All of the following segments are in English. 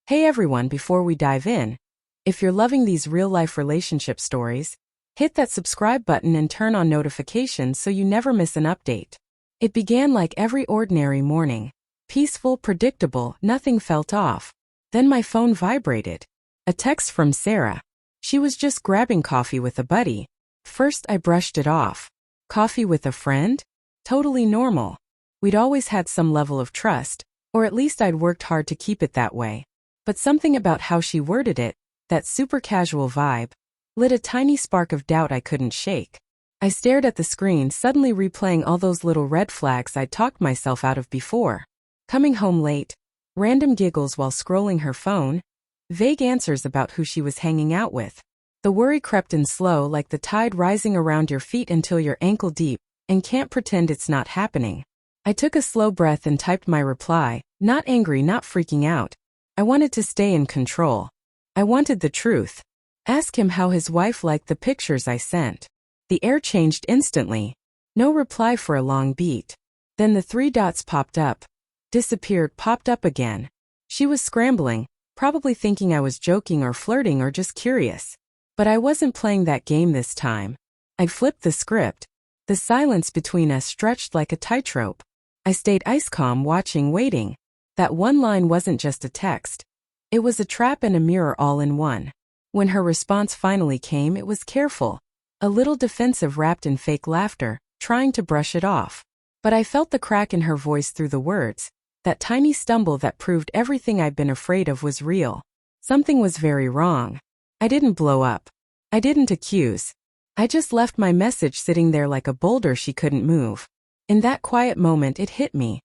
Hey everyone, before we dive in, if you're loving these real-life relationship stories, hit that subscribe button and turn on notifications so you never miss an update. It began like every ordinary morning. Peaceful, predictable, nothing felt off. Then my phone vibrated. A text from Sarah. She was just grabbing coffee with a buddy. First I brushed it off. Coffee with a friend? Totally normal. We'd always had some level of trust, or at least I'd worked hard to keep it that way. But something about how she worded it, that super casual vibe, lit a tiny spark of doubt I couldn't shake. I stared at the screen, suddenly replaying all those little red flags I'd talked myself out of before. Coming home late, random giggles while scrolling her phone, vague answers about who she was hanging out with. The worry crept in slow, like the tide rising around your feet until you're ankle deep and can't pretend it's not happening. I took a slow breath and typed my reply, not angry, not freaking out. I wanted to stay in control. I wanted the truth. Ask him how his wife liked the pictures I sent. The air changed instantly. No reply for a long beat. Then the 3 dots popped up. Disappeared, popped up again. She was scrambling, probably thinking I was joking or flirting or just curious. But I wasn't playing that game this time. I flipped the script. The silence between us stretched like a tightrope. I stayed ice calm, watching, waiting. That one line wasn't just a text. It was a trap and a mirror all in one. When her response finally came, it was careful. A little defensive, wrapped in fake laughter, trying to brush it off. But I felt the crack in her voice through the words, that tiny stumble that proved everything I'd been afraid of was real. Something was very wrong. I didn't blow up. I didn't accuse. I just left my message sitting there like a boulder she couldn't move. In that quiet moment it hit me.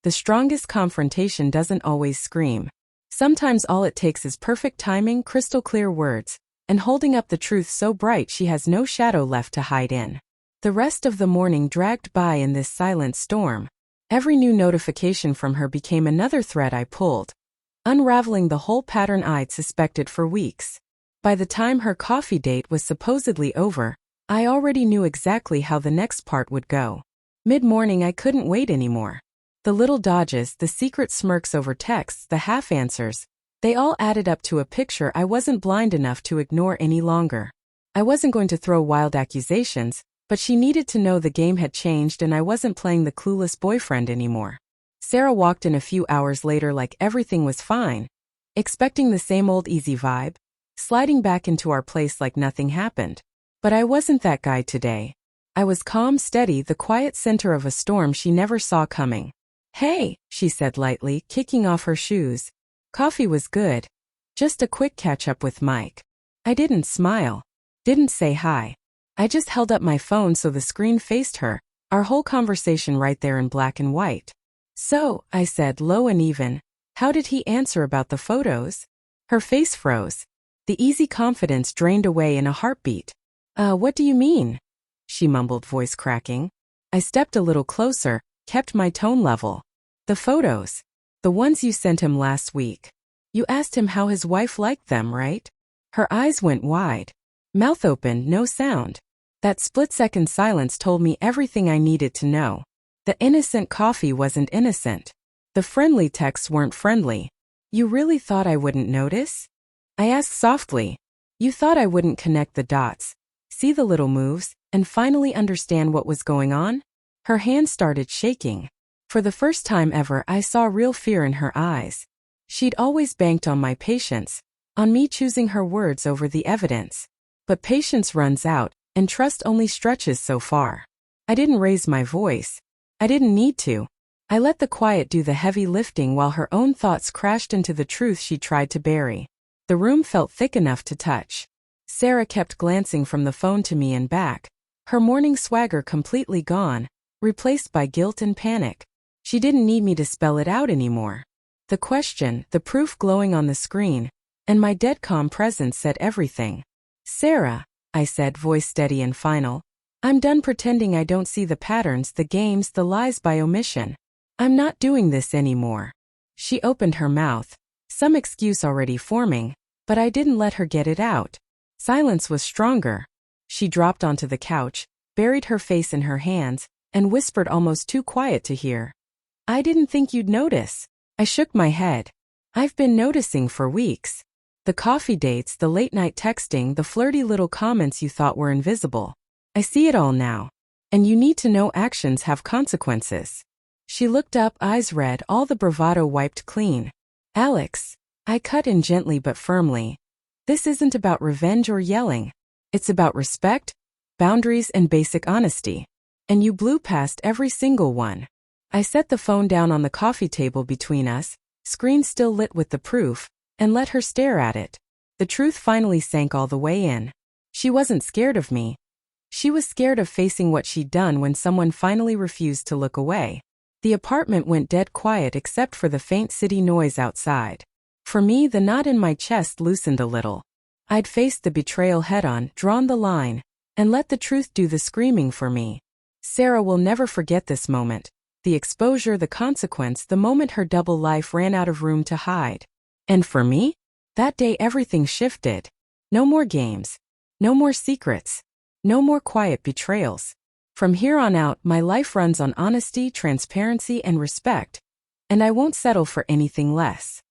The strongest confrontation doesn't always scream. Sometimes all it takes is perfect timing, crystal clear words, and holding up the truth so bright she has no shadow left to hide in. The rest of the morning dragged by in this silent storm. Every new notification from her became another thread I pulled, unraveling the whole pattern I'd suspected for weeks. By the time her coffee date was supposedly over, I already knew exactly how the next part would go. Mid-morning I couldn't wait anymore. The little dodges, the secret smirks over texts, the half-answers, they all added up to a picture I wasn't blind enough to ignore any longer. I wasn't going to throw wild accusations, but she needed to know the game had changed and I wasn't playing the clueless boyfriend anymore. Sarah walked in a few hours later like everything was fine, expecting the same old easy vibe, sliding back into our place like nothing happened. But I wasn't that guy today. I was calm, steady, the quiet center of a storm she never saw coming. "Hey," she said lightly, kicking off her shoes. Coffee was good. Just a quick catch-up with Mike. I didn't smile. Didn't say hi. I just held up my phone so the screen faced her, our whole conversation right there in black and white. "So," I said, low and even, "how did he answer about the photos?" Her face froze. The easy confidence drained away in a heartbeat. What do you mean?" she mumbled, voice cracking. I stepped a little closer, kept my tone level. "The photos. The ones you sent him last week. You asked him how his wife liked them, right?" Her eyes went wide. Mouth open, no sound. That split-second silence told me everything I needed to know. The innocent coffee wasn't innocent. The friendly texts weren't friendly. "You really thought I wouldn't notice?" I asked softly. "You thought I wouldn't connect the dots, see the little moves, and finally understand what was going on?" Her hand started shaking. For the first time ever, I saw real fear in her eyes. She'd always banked on my patience, on me choosing her words over the evidence. But patience runs out, and trust only stretches so far. I didn't raise my voice. I didn't need to. I let the quiet do the heavy lifting while her own thoughts crashed into the truth she tried to bury. The room felt thick enough to touch. Sarah kept glancing from the phone to me and back, her morning swagger completely gone, replaced by guilt and panic. She didn't need me to spell it out anymore. The question, the proof glowing on the screen, and my dead calm presence said everything. "Sarah," I said, voice steady and final, "I'm done pretending I don't see the patterns, the games, the lies by omission. I'm not doing this anymore." She opened her mouth, some excuse already forming, but I didn't let her get it out. Silence was stronger. She dropped onto the couch, buried her face in her hands, and whispered almost too quiet to hear. "I didn't think you'd notice." I shook my head. I've been noticing for weeks. The coffee dates, the late-night texting, the flirty little comments you thought were invisible. I see it all now. And you need to know actions have consequences. She looked up, eyes red, all the bravado wiped clean. Alex, I cut in gently but firmly. This isn't about revenge or yelling. It's about respect, boundaries, and basic honesty. And you blew past every single one. I set the phone down on the coffee table between us, screen still lit with the proof, and let her stare at it. The truth finally sank all the way in. She wasn't scared of me. She was scared of facing what she'd done when someone finally refused to look away. The apartment went dead quiet except for the faint city noise outside. For me, the knot in my chest loosened a little. I'd faced the betrayal head-on, drawn the line, and let the truth do the screaming for me. Sarah will never forget this moment. The exposure, the consequence, the moment her double life ran out of room to hide. And for me? That day everything shifted. No more games. No more secrets. No more quiet betrayals. From here on out, my life runs on honesty, transparency, and respect. And I won't settle for anything less.